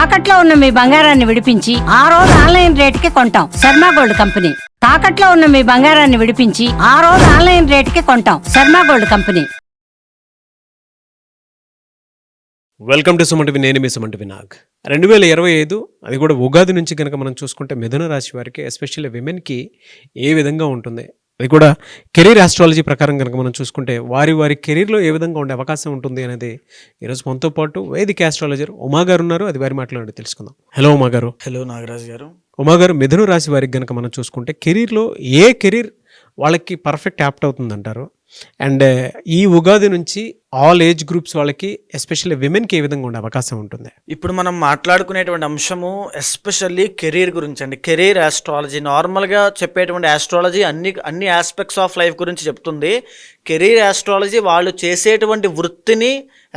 తాకట్లో ఉన్న మీ బంగారాన్ని విడిపించి ఆ రోజు ఆన్లైన్ రేటుకి కొంటాం. Sharma gold company. తాకట్లో ఉన్న మీ బంగారాన్ని విడిపించి ఆ రోజు ఆన్లైన్ రేటుకి కొంటాం. Sharma gold company. Welcome to Suman TV. నేను మీ సుమన్ టీవీ నాగ్. 2025 అది కూడా ఉగాది నుంచి కనుక మనం చూసుకుంటే మిథున రాశి వారికి ఎస్పెషల్లీ విమెన్కి ఏ విధంగా ఉంటుంది, అది కూడా కెరీర్ ఆస్ట్రాలజీ ప్రకారం కనుక మనం చూసుకుంటే వారి కెరీర్లో ఏ విధంగా ఉండే అవకాశం ఉంటుంది అనేది ఈరోజు మనతో పాటు వేదిక ఆస్ట్రాలజర్ ఉమా గారు ఉన్నారు. అది వారి మాట్లాడి తెలుసుకుందాం. హలో ఉమా గారు. హలో నాగరాజు గారు. ఉమా గారు, మిథున రాశి వారికి కనుక మనం చూసుకుంటే కెరీర్లో ఏ కెరీర్ వాళ్ళకి పర్ఫెక్ట్ యాప్ట్ అవుతుందంటారు? అండ్ ఈ ఉగాది నుంచి ఆల్ ఏజ్ గ్రూప్స్ వాళ్ళకి ఎస్పెషల్లీ విమెన్కి ఏ విధంగా ఉండే అవకాశం ఉంటుంది? ఇప్పుడు మనం మాట్లాడుకునేటువంటి అంశము ఎస్పెషల్లీ కెరీర్ గురించి అండి. కెరీర్ ఆస్ట్రాలజీ నార్మల్గా చెప్పేటువంటి ఆస్ట్రాలజీ అన్ని ఆస్పెక్ట్స్ ఆఫ్ లైఫ్ గురించి చెప్తుంది. కెరీర్ ఆస్ట్రాలజీ వాళ్ళు చేసేటువంటి వృత్తిని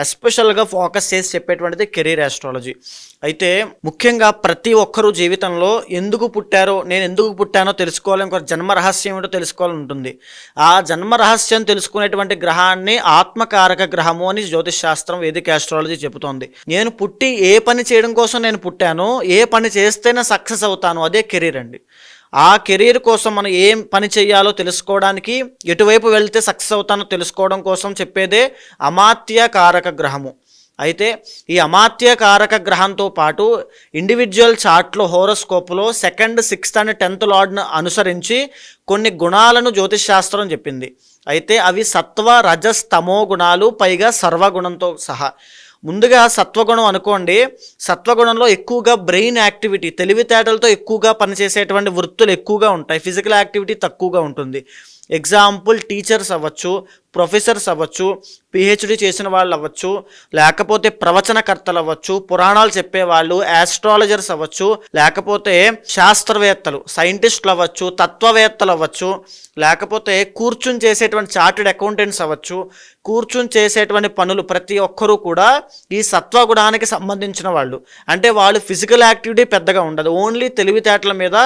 ఎస్పెషల్గా ఫోకస్ చేసి చెప్పేటువంటిది కెరీర్ ఆస్ట్రాలజీ. అయితే ముఖ్యంగా ప్రతి ఒక్కరూ జీవితంలో ఎందుకు పుట్టారో, నేను ఎందుకు పుట్టానో తెలుసుకోవాలని, ఒక జన్మ రహస్యం ఏంటో తెలుసుకోవాలని ఉంటుంది. ఆ జన్మ రహస్యం తెలుసుకునేటువంటి గ్రహాన్ని ఆత్మకారక గ్రహము అని జ్యోతిష్ శాస్త్రం, వేదిక ఆస్ట్రాలజీ చెబుతోంది. నేను పుట్టి ఏ పని చేయడం కోసం నేను పుట్టానో, ఏ పని చేస్తేనే సక్సెస్ అవుతానో అదే కెరీర్ అండి. ఆ కెరీర్ కోసం మనం ఏం పని చేయాలో తెలుసుకోవడానికి, ఎటువైపు వెళ్తే సక్సెస్ అవుతానో తెలుసుకోవడం కోసం చెప్పేదే అమాత్య కారక గ్రహము. అయితే ఈ అమాత్య కారక గ్రహంతో పాటు ఇండివిజువల్ చార్ట్లో, హోరోస్కోప్లో 2nd, 6th అండ్ 10th లార్డ్ను అనుసరించి కొన్ని గుణాలను జ్యోతిష్ శాస్త్రం చెప్పింది. అయితే అవి సత్వ, రజస్, తమో గుణాలు, పైగా సర్వగుణంతో సహా. ముందుగా సత్వగుణం అనుకోండి. సత్వగుణంలో ఎక్కువగా బ్రెయిన్ యాక్టివిటీ, తెలివితేటలతో ఎక్కువగా పనిచేసేటువంటి వృత్తులు ఎక్కువగా ఉంటాయి. ఫిజికల్ యాక్టివిటీ తక్కువగా ఉంటుంది. ఎగ్జాంపుల్ టీచర్స్ అవ్వచ్చు, ప్రొఫెసర్స్ అవ్వచ్చు, పిహెచ్డి చేసిన వాళ్ళు అవ్వచ్చు, లేకపోతే ప్రవచనకర్తలు అవ్వచ్చు, పురాణాలు చెప్పేవాళ్ళు, ఆస్ట్రాలజర్స్ అవ్వచ్చు, లేకపోతే శాస్త్రవేత్తలు, సైంటిస్టులు అవ్వచ్చు, తత్వవేత్తలు అవ్వచ్చు, లేకపోతే కూర్చుని చేసేటువంటి చార్టెడ్ అకౌంటెంట్స్ అవ్వచ్చు. కూర్చుని చేసేటువంటి పనులు ప్రతి ఒక్కరూ కూడా ఈ సత్వగుణానికి సంబంధించిన వాళ్ళు. అంటే వాళ్ళు ఫిజికల్ యాక్టివిటీ పెద్దగా ఉండదు, ఓన్లీ తెలివితేటల మీద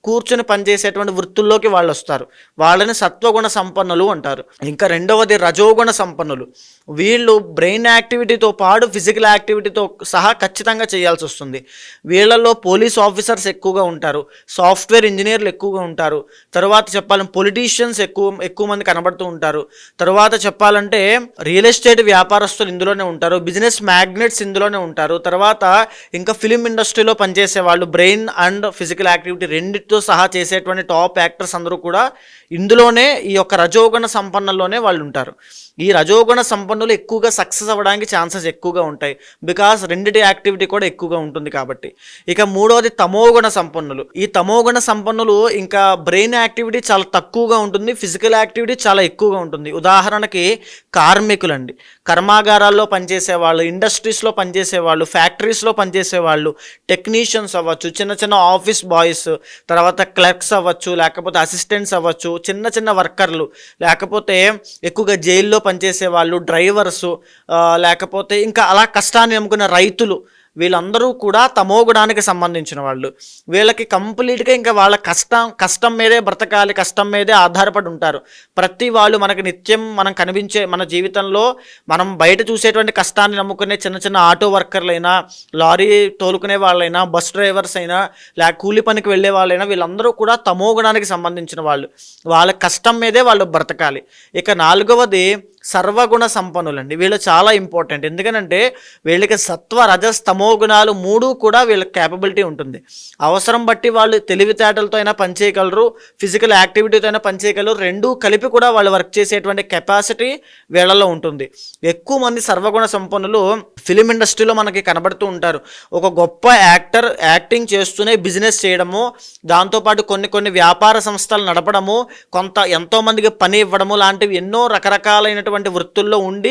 కూర్చుని పనిచేసేటువంటి వృత్తుల్లోకి వాళ్ళు వస్తారు. వాళ్ళని సత్వగుణ సంపన్నులు అంటారు. ఇంకా రెండవది రజోగుణ సంపన్నులు. వీళ్ళు బ్రెయిన్ యాక్టివిటీతో పాటు ఫిజికల్ యాక్టివిటీతో సహా ఖచ్చితంగా చేయాల్సి వస్తుంది. వీళ్ళల్లో పోలీస్ ఆఫీసర్స్ ఎక్కువగా ఉంటారు, సాఫ్ట్వేర్ ఇంజనీర్లు ఎక్కువగా ఉంటారు, తర్వాత చెప్పాలంటే పొలిటీషియన్స్ ఎక్కువ మంది కనబడుతూ ఉంటారు. తర్వాత చెప్పాలంటే రియల్ ఎస్టేట్ వ్యాపారస్తులు ఇందులోనే ఉంటారు, బిజినెస్ మ్యాగ్నెట్స్ ఇందులోనే ఉంటారు. తర్వాత ఇంకా ఫిలిం ఇండస్ట్రీలో పనిచేసే వాళ్ళు, బ్రెయిన్ అండ్ ఫిజికల్ యాక్టివిటీ రెండిటితో సహా చేసేటువంటి టాప్ యాక్టర్స్ అందరూ కూడా ఇందులోనే, ఈ యొక్క రజోగుణ సంపన్నుల్లోనే వాళ్ళు ఉంటారు. ఈ రజోగుణ సంపన్నులు ఎక్కువగా సక్సెస్ అవ్వడానికి ఛాన్సెస్ ఎక్కువగా ఉంటాయి, బికాస్ రెండిటి యాక్టివిటీ కూడా ఎక్కువగా ఉంటుంది కాబట్టి. ఇక మూడవది తమోగుణ సంపన్నులు. ఈ తమోగుణ సంపన్నులు ఇంకా బ్రెయిన్ యాక్టివిటీ చాలా తక్కువగా ఉంటుంది, ఫిజికల్ యాక్టివిటీ చాలా ఎక్కువగా ఉంటుంది. ఉదాహరణకి కార్మికులండి, కర్మాగారాల్లో పనిచేసేవాళ్ళు, ఇండస్ట్రీస్లో పనిచేసేవాళ్ళు, ఫ్యాక్టరీస్లో పనిచేసేవాళ్ళు, టెక్నీషియన్స్ అవ్వచ్చు, చిన్న చిన్న ఆఫీస్ బాయ్స్, తర్వాత క్లర్క్స్ అవ్వచ్చు, లేకపోతే అసిస్టెంట్స్ అవ్వచ్చు, చిన్న వర్కర్లు, లేకపోతే ఎక్కువగా జైల్లో పనిచేసే వాళ్ళు, డ్రైవర్సు, లేకపోతే ఇంకా అలా కష్టాన్ని నమ్ముకున్న రైతులు, వీళ్ళందరూ కూడా తమోగుణానికి సంబంధించిన వాళ్ళు. వీళ్ళకి కంప్లీట్గా ఇంకా వాళ్ళ కష్టం మీదే బ్రతకాలి, కష్టం మీదే ఆధారపడి ఉంటారు. ప్రతి వాళ్ళు మనకి నిత్యం మనం కనిపించే మన జీవితంలో మనం బయట చూసేటువంటి కష్టాన్ని నమ్ముకునే చిన్న ఆటో వర్కర్లైనా, లారీ తోలుకునే వాళ్ళైనా, బస్ డ్రైవర్స్ అయినా, కూలి పనికి వెళ్ళే వాళ్ళైనా, వీళ్ళందరూ కూడా తమోగుణానికి సంబంధించిన వాళ్ళు. వాళ్ళ కష్టం మీదే వాళ్ళు బ్రతకాలి. ఇక నాలుగవది సర్వగుణ సంపన్నులండి. వీళ్ళు చాలా ఇంపార్టెంట్. ఎందుకనంటే వీళ్ళకి సత్వ, రజస్, తమో గుణాలు మూడు కూడా వీళ్ళకి క్యాపబిలిటీ ఉంటుంది. అవసరం బట్టి వాళ్ళు తెలివితేటలతో అయినా పనిచేయగలరు, ఫిజికల్ యాక్టివిటీతో అయినా పనిచేయగలరు. రెండూ కలిపి కూడా వాళ్ళు వర్క్ చేసేటువంటి కెపాసిటీ వీళ్ళలో ఉంటుంది. ఎక్కువ మంది సర్వగుణ సంపన్నులు ఫిలిం ఇండస్ట్రీలో మనకి కనబడుతూ ఉంటారు. ఒక గొప్ప యాక్టర్ యాక్టింగ్ చేస్తూనే బిజినెస్ చేయడము, దాంతోపాటు కొన్ని వ్యాపార సంస్థలు నడపడము, ఎంతోమందికి పని ఇవ్వడము లాంటివి ఎన్నో రకరకాలైన వృత్తుల్లో ఉండి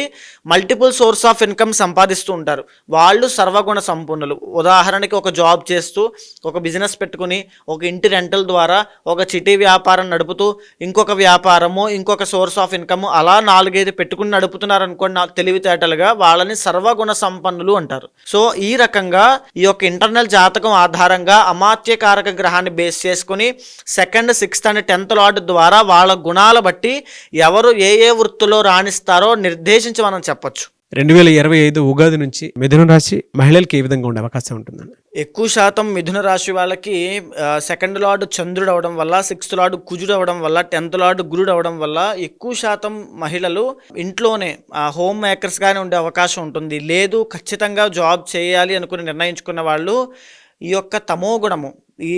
మల్టిపుల్ సోర్స్ ఆఫ్ ఇన్కమ్ సంపాదిస్తూ ఉంటారు. వాళ్ళు సర్వగుణ సంపన్నులు. ఉదాహరణకి ఒక జాబ్ చేస్తూ, ఒక బిజినెస్ పెట్టుకుని, ఒక ఇంటి రెంటల్ ద్వారా ఒక చిటీ వ్యాపారం నడుపుతూ, ఇంకొక వ్యాపారము, ఇంకొక సోర్స్ ఆఫ్ ఇన్కమ్, అలా 4-5 పెట్టుకుని నడుపుతున్నారు అనుకోండి తెలివితేటలుగా, వాళ్ళని సర్వగుణ సంపన్నులు అంటారు. సో ఈ రకంగా ఈ యొక్క ఇంటర్నల్ జాతకం ఆధారంగా అమాత్యకారక గ్రహాన్ని బేస్ చేసుకుని 2nd, 6th and 10th lord ద్వారా వాళ్ళ గుణాల బట్టి ఎవరు ఏ వృత్తిలో రాణిస్తారో నిర్దేశించి మనం చెప్పొచ్చు. 2025 ఉగాది నుంచి మిథున రాశి మహిళలకి ఏ విధంగా ఉండే అవకాశం ఉంటుందండి? ఎక్కువ శాతం మిథున రాశి వాళ్ళకి సెకండ్ లార్డ్ చంద్రుడు అవడం వల్ల, 6th లార్డ్ కుజుడు అవడం వల్ల, 10th లార్డ్ గురుడు అవడం వల్ల ఎక్కువ శాతం మహిళలు ఇంట్లోనే హోమ్ మేకర్స్గానే ఉండే అవకాశం ఉంటుంది. లేదు ఖచ్చితంగా జాబ్ చేయాలి అనుకుని నిర్ణయించుకున్న వాళ్ళు ఈ యొక్క తమో గుణము, ఈ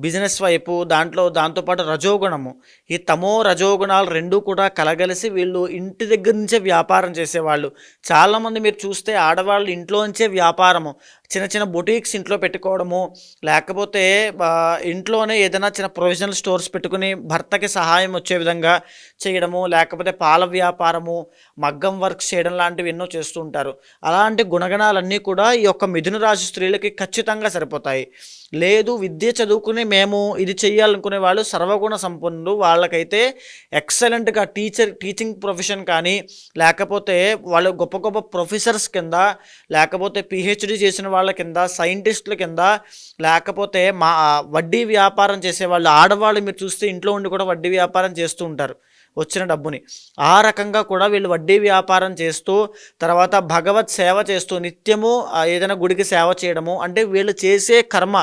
బిజినెస్ వైపు దాంతోపాటు రజోగుణము, ఈ తమో రజోగుణాలు రెండూ కూడా కలగలిసి వీళ్ళు ఇంటి దగ్గర నుంచే వ్యాపారం చేసేవాళ్ళు. చాలామంది మీరు చూస్తే ఆడవాళ్ళు ఇంట్లో నుంచే వ్యాపారము, చిన్న చిన్న బొటీక్స్ ఇంట్లో పెట్టుకోవడము, లేకపోతే ఇంట్లోనే ఏదైనా చిన్న ప్రొవిజనల్ స్టోర్స్ పెట్టుకుని భర్తకి సహాయం వచ్చే విధంగా చేయడము, లేకపోతే పాల వ్యాపారము, మగ్గం వర్క్స్ చేయడం లాంటివి ఎన్నో చేస్తూ ఉంటారు. అలాంటి గుణగణాలన్నీ కూడా ఈ యొక్క మిథున రాశి స్త్రీలకి ఖచ్చితంగా సరిపోతాయి. లేదు విద్య చదువుకుని మేము ఇది చేయాలనుకునే వాళ్ళు సర్వగుణ సంపన్నులు, వాళ్ళకైతే ఎక్సలెంట్గా టీచింగ్ ప్రొఫెషన్ కానీ, లేకపోతే వాళ్ళు గొప్ప గొప్ప ప్రొఫెసర్స్ కింద, లేకపోతే పిహెచ్డి చేసిన వాళ్ళ కింద, సైంటిస్టుల కింద, లేకపోతే వడ్డీ వ్యాపారం చేసేవాళ్ళు ఆడవాళ్ళు మీరు చూస్తే ఇంట్లో ఉండి కూడా వడ్డీ వ్యాపారం చేస్తూ ఉంటారు వచ్చిన డబ్బుని. ఆ రకంగా కూడా వీళ్ళు వడ్డీ వ్యాపారం చేస్తూ, తర్వాత భగవత్ సేవ చేస్తూ, నిత్యము ఏదైనా గుడికి సేవ చేయడము, అంటే వీళ్ళు చేసే కర్మ,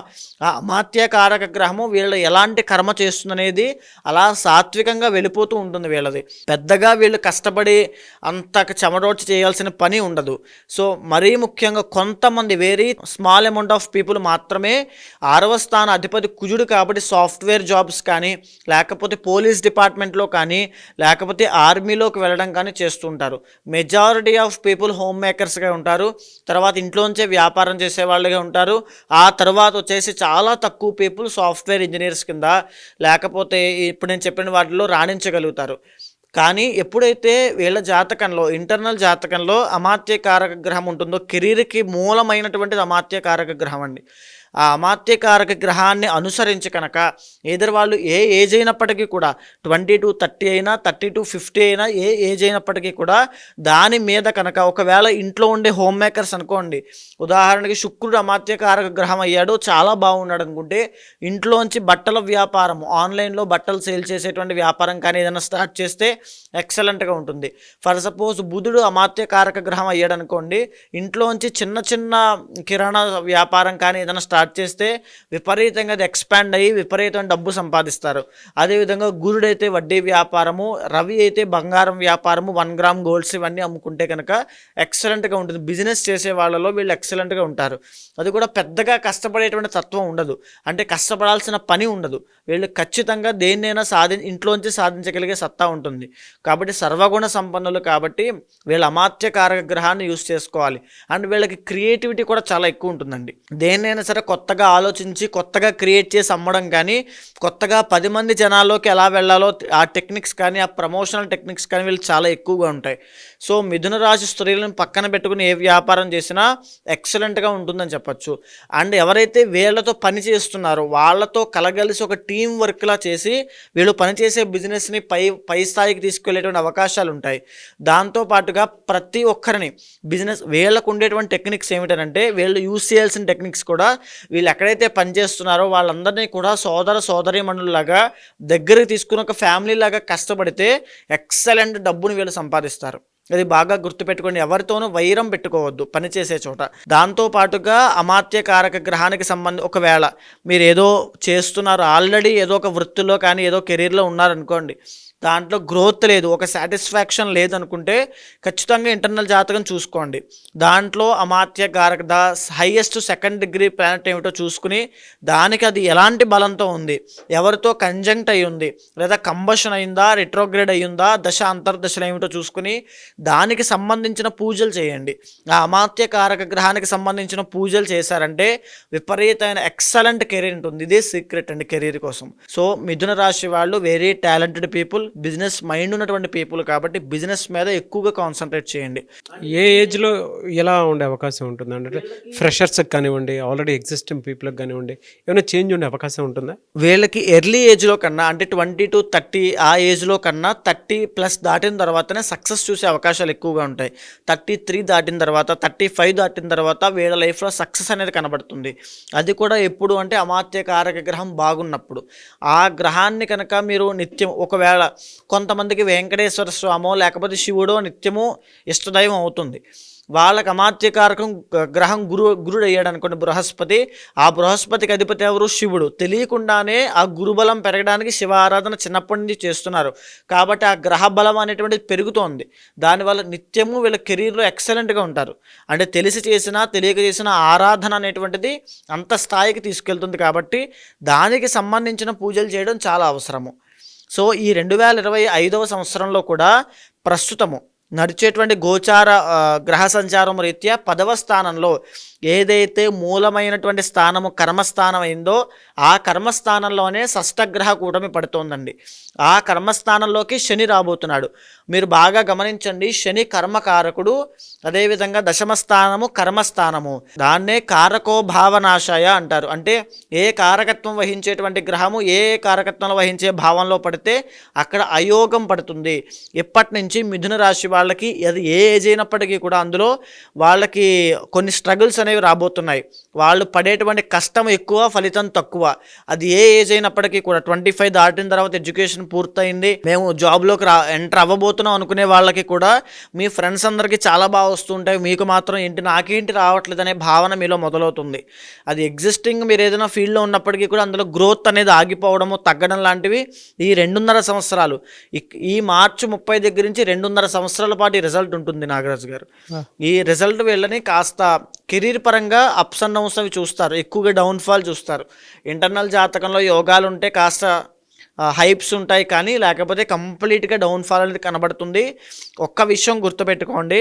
ఆ అమాత్యకారక గ్రహము వీళ్ళు ఎలాంటి కర్మ చేస్తుందనేది అలా సాత్వికంగా వెళ్ళిపోతూ ఉంటుంది వీళ్ళది. పెద్దగా వీళ్ళు కష్టపడి అంత చెమటోడ్చి చేయాల్సిన పని ఉండదు. సో మరీ ముఖ్యంగా కొంతమంది very small amount of people మాత్రమే 6వ స్థాన అధిపతి కుజుడు కాబట్టి సాఫ్ట్వేర్ జాబ్స్ కానీ, లేకపోతే పోలీస్ డిపార్ట్మెంట్లో కానీ, లేకపోతే ఆర్మీలోకి వెళ్ళడం కానీ చేస్తుంటారు. మెజారిటీ ఆఫ్ పీపుల్ హోమ్ మేకర్స్గా ఉంటారు. తర్వాత ఇంట్లోంచే వ్యాపారం చేసే వాళ్ళుగా ఉంటారు. ఆ తర్వాత వచ్చేసి చాలా తక్కువ పీపుల్ సాఫ్ట్వేర్ ఇంజనీర్స్ కింద, లేకపోతే ఇప్పుడు నేను చెప్పిన వాటిలో రాణించగలుగుతారు. కానీ ఎప్పుడైతే వీళ్ళ జాతకంలో, ఇంటర్నల్ జాతకంలో అమాత్యకారక గ్రహం ఉంటుందో, కెరీర్కి మూలమైనటువంటిది అమాత్యకారక గ్రహం అండి. ఆ అమాత్యకారక గ్రహాన్ని అనుసరించి కనుక ఏదర్ వాళ్ళు ఏ ఏజ్ అయినప్పటికీ కూడా 20 to 30 అయినా, 30 to 50 అయినా, ఏ ఏజ్ అయినప్పటికీ కూడా దాని మీద కనుక ఒకవేళ ఇంట్లో ఉండే హోమ్ మేకర్స్ అనుకోండి, ఉదాహరణకి శుక్రుడు అమాత్యకారక గ్రహం అయ్యాడు, చాలా బాగున్నాడు అనుకుంటే ఇంట్లోంచి బట్టల వ్యాపారం, ఆన్లైన్లో బట్టలు సేల్ చేసేటువంటి వ్యాపారం కానీ ఏదైనా స్టార్ట్ చేస్తే ఎక్సలెంట్గా ఉంటుంది. ఫర్ సపోజ్ బుధుడు అమాత్యకారక గ్రహం అయ్యాడు అనుకోండి, ఇంట్లోంచి చిన్న చిన్న కిరాణా వ్యాపారం కానీ ఏదైనా స్టార్ట్ చేస్తే విపరీతంగా అది ఎక్స్పాండ్ అయ్యి విపరీతమైన డబ్బు సంపాదిస్తారు. అదేవిధంగా గురుడైతే వడ్డీ వ్యాపారము, రవి అయితే బంగారం వ్యాపారము, 1 గ్రామ్ గోల్డ్స్ ఇవన్నీ అమ్ముకుంటే కనుక ఎక్సలెంట్గా ఉంటుంది. బిజినెస్ చేసే వాళ్ళలో వీళ్ళు ఎక్సలెంట్గా ఉంటారు. అది కూడా పెద్దగా కష్టపడేటువంటి తత్వం ఉండదు, అంటే కష్టపడాల్సిన పని ఉండదు. వీళ్ళు ఖచ్చితంగా దేన్నైనా ఇంట్లోంచి సాధించగలిగే సత్తా ఉంటుంది. కాబట్టి సర్వగుణ సంపన్నులు కాబట్టి వీళ్ళ అమాత్యకారక గ్రహాన్ని యూస్ చేసుకోవాలి. అండ్ వీళ్ళకి క్రియేటివిటీ కూడా చాలా ఎక్కువ ఉంటుందండి. దేన్నైనా సరే కొత్తగా ఆలోచించి కొత్తగా క్రియేట్ చేసి అమ్మడం కానీ, కొత్తగా 10 మంది జనాల్లోకి ఎలా వెళ్ళాలో ఆ టెక్నిక్స్ కానీ, ఆ ప్రమోషనల్ టెక్నిక్స్ కానీ వీళ్ళు చాలా ఎక్కువగా ఉంటాయి. సో మిథున రాశి స్త్రీలను పక్కన పెట్టుకుని ఏ వ్యాపారం చేసినా ఎక్సలెంట్గా ఉంటుందని చెప్పచ్చు. అండ్ ఎవరైతే వీళ్ళతో పని చేస్తున్నారో వాళ్ళతో కలగలిసి ఒక టీం వర్క్లా చేసి వీళ్ళు పనిచేసే బిజినెస్ని పై స్థాయికి తీసుకెళ్లేటువంటి అవకాశాలు ఉంటాయి. దాంతోపాటుగా ప్రతి ఒక్కరిని బిజినెస్ వీళ్ళకు ఉండేటువంటి టెక్నిక్స్ ఏమిటంటే, వీళ్ళు యూస్ చేయాల్సిన టెక్నిక్స్ కూడా వీళ్ళు ఎక్కడైతే పనిచేస్తున్నారో వాళ్ళందరినీ కూడా సోదరీమణుల్లాగా దగ్గరికి తీసుకుని ఒక ఫ్యామిలీ లాగా కష్టపడితే ఎక్సలెంట్ డబ్బును వీళ్ళు సంపాదిస్తారు. అది బాగా గుర్తుపెట్టుకోండి. ఎవరితోనూ వైరం పెట్టుకోవద్దు పనిచేసే చోట. దాంతోపాటుగా అమాత్యకారక గ్రహానికి ఒకవేళ మీరు ఏదో చేస్తున్నారు, ఆల్రెడీ ఏదో ఒక వృత్తిలో కానీ ఏదో కెరీర్లో ఉన్నారనుకోండి, దాంట్లో గ్రోత్ లేదు, ఒక సాటిస్ఫాక్షన్ లేదనుకుంటే ఖచ్చితంగా ఇంటర్నల్ జాతకం చూసుకోండి. దాంట్లో అమాత్యకారక హైయెస్ట్ 2nd డిగ్రీ ప్లానెట్ ఏమిటో చూసుకుని దానికి అది ఎలాంటి బలంతో ఉంది, ఎవరితో కంజంక్ట్ అయి ఉంది, లేదా కంబషన్ అయిందా, రిట్రోగ్రేడ్ అయ్యిందా, దశ అంతర్దశలు ఏమిటో చూసుకుని దానికి సంబంధించిన పూజలు చేయండి. ఆ అమాత్యకారక గ్రహానికి సంబంధించిన పూజలు చేశారంటే విపరీతమైన ఎక్సలెంట్ కెరీర్ ఉంటుంది. ఇదే సీక్రెట్ అండి కెరీర్ కోసం. సో మిథున రాశి వాళ్ళు very talented people, business mind ఉన్నటువంటి పీపుల్ కాబట్టి బిజినెస్ మీద ఎక్కువగా కాన్సన్ట్రేట్ చేయండి. ఏ ఏజ్లో ఎలా ఉండే అవకాశం ఉంటుంది అంటే ఫ్రెషర్స్కి కానివ్వండి, ఆల్రెడీ ఎగ్జిస్టింగ్ పీపుల్కి కానివ్వండి, ఏమైనా చేంజ్ ఉండే అవకాశం ఉంటుందా? వీళ్ళకి ఎర్లీ ఏజ్లో కన్నా, అంటే 20 to 30 ఆ ఏజ్లో కన్నా 30+ దాటిన తర్వాతనే సక్సెస్ చూసే అవకాశాలు ఎక్కువగా ఉంటాయి. 33 దాటిన తర్వాత, 35 దాటిన తర్వాత వీళ్ళ లైఫ్లో సక్సెస్ అనేది కనబడుతుంది. అది కూడా ఎప్పుడు అంటే అమాత్యకారక గ్రహం బాగున్నప్పుడు. ఆ గ్రహాన్ని కనుక మీరు నిత్యం ఒకవేళ కొంతమందికి వెంకటేశ్వర స్వామో లేకపోతే శివుడో నిత్యము ఇష్టదైవం అవుతుంది. వాళ్ళకి అమాత్యకారకం గ్రహం గురుడు అయ్యాడు అనుకోండి, బృహస్పతి. ఆ బృహస్పతికి అధిపతి ఎవరు? శివుడు. తెలియకుండానే ఆ గురుబలం పెరగడానికి శివ ఆరాధన చిన్నప్పటి నుంచి చేస్తున్నారు కాబట్టి ఆ గ్రహ బలం అనేటువంటిది పెరుగుతోంది. దానివల్ల నిత్యము వీళ్ళ కెరీర్లో ఎక్సలెంట్గా ఉంటారు. అంటే తెలిసి చేసినా తెలియక చేసిన ఆరాధన అనేటువంటిది అంత స్థాయికి తీసుకెళ్తుంది కాబట్టి దానికి సంబంధించిన పూజలు చేయడం చాలా అవసరము. సో ఈ 2025వ సంవత్సరంలో కూడా ప్రస్తుతము నడిచేటువంటి గోచార గ్రహ సంచారం రీత్యా 10వ స్థానంలో ఏదైతే మూలమైనటువంటి స్థానము కర్మస్థానం అయిందో ఆ కర్మస్థానంలోనే షష్టగ్రహ కూటమి పడుతోందండి. ఆ కర్మస్థానంలోకి శని రాబోతున్నాడు. మీరు బాగా గమనించండి, శని కర్మకారకుడు, అదేవిధంగా దశమ స్థానము కర్మస్థానము. దాన్నే కారకో భావనాశయ అంటారు. అంటే ఏ కారకత్వం వహించేటువంటి గ్రహము ఏ కారకత్వంలో వహించే భావంలో పడితే అక్కడ అయోగం పడుతుంది. ఇప్పటి నుంచి మిథున రాశి వాళ్ళకి అది ఏ ఏజ్ అయినప్పటికీ కూడా అందులో వాళ్ళకి కొన్ని స్ట్రగుల్స్ అనేవి రాబోతున్నాయి. వాళ్ళు పడేటువంటి కష్టం ఎక్కువ, ఫలితం తక్కువ. అది ఏ ఏజ్ అయినప్పటికీ కూడా 25 దాటిన తర్వాత ఎడ్యుకేషన్ పూర్తయింది, మేము జాబ్లోకి ఎంటర్ అవ్వబోతున్నాం అనుకునే వాళ్ళకి కూడా మీ ఫ్రెండ్స్ అందరికీ చాలా బాగా వస్తుంటాయి, మీకు మాత్రం ఏంటి నాకేంటి రావట్లేదు అనే భావన మీలో మొదలవుతుంది. అది ఎగ్జిస్టింగ్ మీరు ఏదైనా ఫీల్డ్లో ఉన్నప్పటికీ కూడా అందులో గ్రోత్ అనేది ఆగిపోవడము, తగ్గడం లాంటివి ఈ 2.5 సంవత్సరాలు, ఈ మార్చి 30 దగ్గర నుంచి 2.5 సంవత్సరాల పాటు ఈ రిజల్ట్ ఉంటుంది నాగరాజు గారు. ఈ రిజల్ట్ వీళ్ళని కాస్త కెరీర్ పరంగా అప్స్ అండ్ డౌన్స్ అవి చూస్తారు, ఎక్కువగా డౌన్ఫాల్ చూస్తారు. ఇంటర్నల్ జాతకంలో యోగాలు ఉంటే కాస్త హైప్స్ ఉంటాయి, కానీ లేకపోతే కంప్లీట్గా డౌన్ఫాల్ అనేది కనబడుతుంది. ఒక్క విషయం గుర్తుపెట్టుకోండి,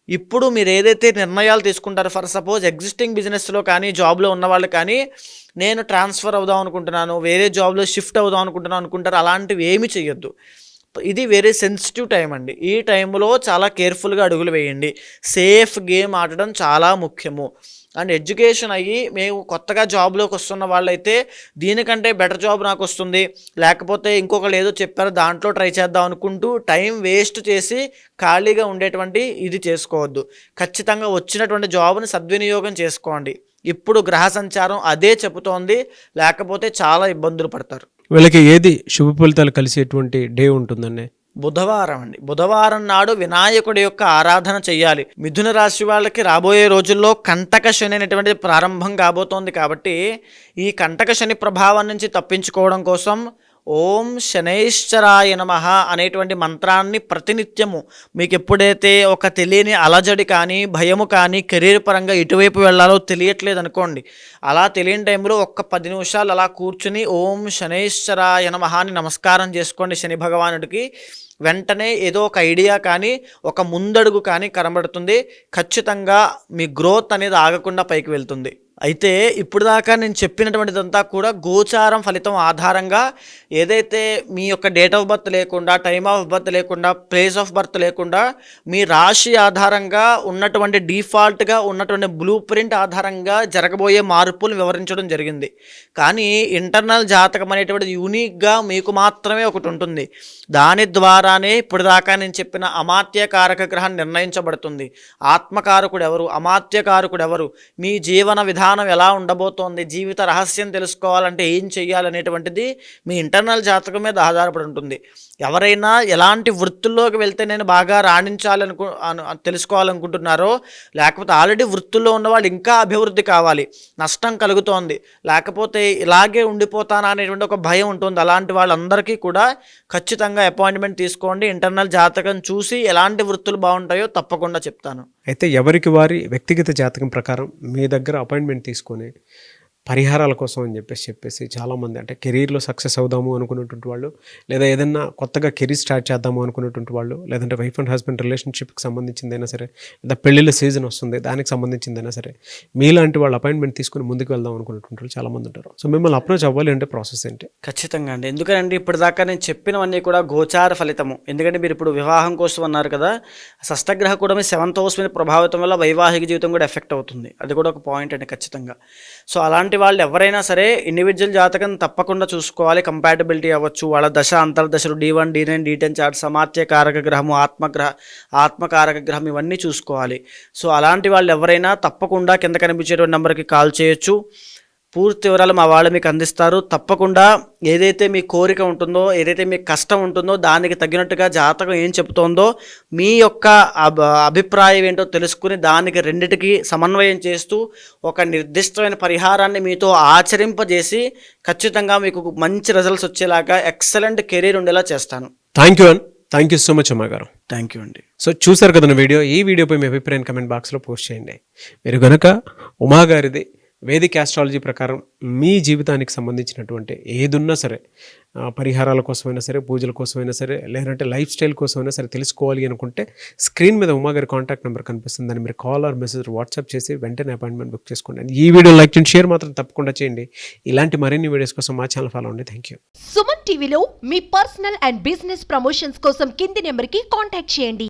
ఇప్పుడు మీరు ఏదైతే నిర్ణయాలు తీసుకుంటారో, ఫర్ సపోజ్ ఎగ్జిస్టింగ్ బిజినెస్లో కానీ జాబ్లో ఉన్నవాళ్ళు కానీ నేను ట్రాన్స్ఫర్ అవుదాం అనుకుంటున్నాను, వేరే జాబ్లో షిఫ్ట్ అవుదాం అనుకుంటున్నాను అనుకుంటారు, అలాంటివి ఏమీ చేయొద్దు. ఇది వెరీ సెన్సిటివ్ టైం అండి. ఈ టైంలో చాలా కేర్ఫుల్గా అడుగులు వేయండి. సేఫ్ గేమ్ ఆడడం చాలా ముఖ్యము. అండ్ ఎడ్యుకేషన్ అయ్యి మేము కొత్తగా జాబ్లోకి వస్తున్న వాళ్ళైతే దీనికంటే బెటర్ జాబ్ నాకు వస్తుంది, లేకపోతే ఇంకొకరు ఏదో చెప్పారో దాంట్లో ట్రై చేద్దాం అనుకుంటూ టైం వేస్ట్ చేసి ఖాళీగా ఉండేటువంటి ఇది చేసుకోవద్దు. ఖచ్చితంగా వచ్చినటువంటి జాబ్ని సద్వినియోగం చేసుకోండి. ఇప్పుడు గ్రహ సంచారం అదే చెబుతోంది, లేకపోతే చాలా ఇబ్బందులు పడతారు. వీళ్ళకి ఏది శుభ ఫలితాలు కలిసేటువంటి డే ఉంటుందండి? బుధవారం అండి. బుధవారం నాడు వినాయకుడి యొక్క ఆరాధన చెయ్యాలి. మిథున రాశి వాళ్ళకి రాబోయే రోజుల్లో కంటక శని అనేటువంటిది ప్రారంభం కాబోతోంది కాబట్టి ఈ కంటక శని ప్రభావం నుంచి తప్పించుకోవడం కోసం ఓం శనైశ్చరాయ నమః అనేటువంటి మంత్రాన్ని ప్రతినిత్యము మీకు ఎప్పుడైతే ఒక తెలియని అలజడి కానీ భయము కానీ కెరీర్ పరంగా ఇటువైపు వెళ్ళాలో తెలియట్లేదు అనుకోండి, అలా తెలియని టైంలో ఒక్క 10 నిమిషాలు అలా కూర్చుని ఓం శనైశ్చరాయ నమః అని నమస్కారం చేసుకోండి శని భగవానుడికి. వెంటనే ఏదో ఒక ఐడియా కానీ ఒక ముందడుగు కానీ కనబడుతుంది. ఖచ్చితంగా మీ గ్రోత్ అనేది ఆగకుండా పైకి వెళ్తుంది. అయితే ఇప్పుడు దాకా నేను చెప్పినటువంటిదంతా కూడా గోచారం ఫలితం ఆధారంగా, ఏదైతే మీ యొక్క డేట్ ఆఫ్ బర్త్ లేకుండా, టైమ్ ఆఫ్ బర్త్ లేకుండా, ప్లేస్ ఆఫ్ బర్త్ లేకుండా మీ రాశి ఆధారంగా ఉన్నటువంటి డిఫాల్ట్గా ఉన్నటువంటి బ్లూ ప్రింట్ ఆధారంగా జరగబోయే మార్పులు వివరించడం జరిగింది. కానీ ఇంటర్నల్ జాతకం అనేటువంటిది యూనిక్గా మీకు మాత్రమే ఒకటి ఉంటుంది. దాని ద్వారానే ఇప్పుడు దాకా నేను చెప్పిన అమాత్యకారక గ్రహం నిర్ణయించబడుతుంది. ఆత్మకారకుడు ఎవరు, అమాత్యకారకుడు ఎవరు, మీ జీవన విధానం ఎలా ఉండబోతోంది, జీవిత రహస్యం తెలుసుకోవాలంటే ఏం చెయ్యాలనేటువంటిది మీ ఇంటర్నల్ జాతకం మీద ఆధారపడి ఉంటుంది. ఎవరైనా ఎలాంటి వృత్తుల్లోకి వెళ్తే నేను బాగా తెలుసుకోవాలనుకుంటున్నారో, లేకపోతే ఆల్రెడీ వృత్తుల్లో ఉన్నవాళ్ళు ఇంకా అభివృద్ధి కావాలి, నష్టం కలుగుతోంది, లేకపోతే ఇలాగే ఉండిపోతానా అనేటువంటి ఒక భయం ఉంటుంది, అలాంటి వాళ్ళందరికీ కూడా ఖచ్చితంగా అపాయింట్మెంట్ తీసుకోండి. ఇంటర్నల్ జాతకం చూసి ఎలాంటి వృత్తులు బాగుంటాయో తప్పకుండా చెప్తాను. అయితే ఎవరికి వారి వ్యక్తిగత జాతకం ప్రకారం మీ దగ్గర అపాయింట్మెంట్ తీసుకొని పరిహారాల కోసం అని చెప్పేసి చాలామంది అంటే కెరీర్లో సక్సెస్ అవుదాము అనుకున్నటువంటి వాళ్ళు, లేదా ఏదన్నా కొత్తగా కెరీర్ స్టార్ట్ చేద్దాము అనుకున్నటువంటి వాళ్ళు, లేదంటే వైఫ్ అండ్ హస్బెండ్ రిలేషన్షిప్కి సంబంధించిందైనా సరే, లేదా పెళ్ళిళ్ళ సీజన్ వస్తుంది దానికి సంబంధించిందైనా సరే, మీలాంటి వాళ్ళు అపాయింట్మెంట్ తీసుకుని ముందుకు వెళ్దాం అనుకున్నటువంటి వాళ్ళు చాలామంది ఉంటారు. సో మిమ్మల్ని అప్రోచ్ అవ్వాలి అంటే ప్రాసెస్ ఏంటి? ఖచ్చితంగా అండి. ఎందుకంటే ఇప్పటిదాకా నేను చెప్పినవన్నీ కూడా గోచార ఫలితము. ఎందుకంటే మీరు ఇప్పుడు వివాహం కోసం అన్నారు కదా, షష్టగ్రహ కూడా మీ 7th హౌస్ మీద ప్రభావితం వల్ల వైవాహిక జీవితం కూడా ఎఫెక్ట్ అవుతుంది. అది కూడా ఒక పాయింట్ అండి ఖచ్చితంగా. సో అలాంటి వాళ్ళు ఎవరైనా సరే ఇండివిజువల్ జాతకం తప్పకుండా చూసుకోవాలి. కంపాటబిలిటీ అవ్వచ్చు, వాళ్ళ దశ అంతర్దశలు D1, D9, D10 చార్ట్, సమాత్య కారక గ్రహము, ఆత్మకారక గ్రహం, ఇవన్నీ చూసుకోవాలి. సో అలాంటి వాళ్ళు ఎవరైనా తప్పకుండా కింద కనిపించేటువంటి నెంబర్కి కాల్ చేయొచ్చు. పూర్తి వివరాలు మా వాళ్ళు మీకు అందిస్తారు. తప్పకుండా ఏదైతే మీ కోరిక ఉంటుందో, ఏదైతే మీ కష్టం ఉంటుందో దానికి తగినట్టుగా జాతకం ఏం చెబుతోందో, మీ యొక్క అభిప్రాయం ఏంటో తెలుసుకుని దానికి రెండిటికి సమన్వయం చేస్తూ ఒక నిర్దిష్టమైన పరిహారాన్ని మీతో ఆచరింపజేసి ఖచ్చితంగా మీకు మంచి రిజల్ట్స్ వచ్చేలాగా ఎక్సలెంట్ కెరీర్ ఉండేలా చేస్తాను. థ్యాంక్ యూ సో మచ్ అమ్మా గారు. థ్యాంక్ యూ అండి. సో చూసారు కదా వీడియో. ఈ వీడియోపై మీ అభిప్రాయం కమెంట్ బాక్స్లో పోస్ట్ చేయండి. మీరు కనుక ఉమా గారిది వేదిక్ ఆస్ట్రాలజీ ప్రకారం మీ జీవితానికి సంబంధించినటువంటి ఏదున్నా సరే, పరిహారాల కోసమైనా సరే, పూజల కోసమైనా సరే, లేదంటే లైఫ్ స్టైల్ కోసమైనా సరే తెలుసుకోవాలి అనుకుంటే స్క్రీన్ మీద ఉమా గారి కాంటాక్ట్ నెంబర్ కనిపిస్తుంది. దాన్ని మీరు కాల్ ఆర్ మెసేజ్ వాట్సాప్ చేసి వెంటనే అపాయింట్మెంట్ బుక్ చేసుకోండి. ఈ వీడియో లైక్ చేయండి, షేర్ మాత్రం తప్పకుండా చేయండి. ఇలాంటి మరిన్ని వీడియోస్ కోసం మా ఛానల్ ఫాలో అవ్వండి. Thank you. సుమన్ టీవీలో మీ పర్సనల్ అండ్ బిజినెస్ ప్రమోషన్స్ కోసం కింది నెంబర్కి కాంటాక్ట్ చేయండి.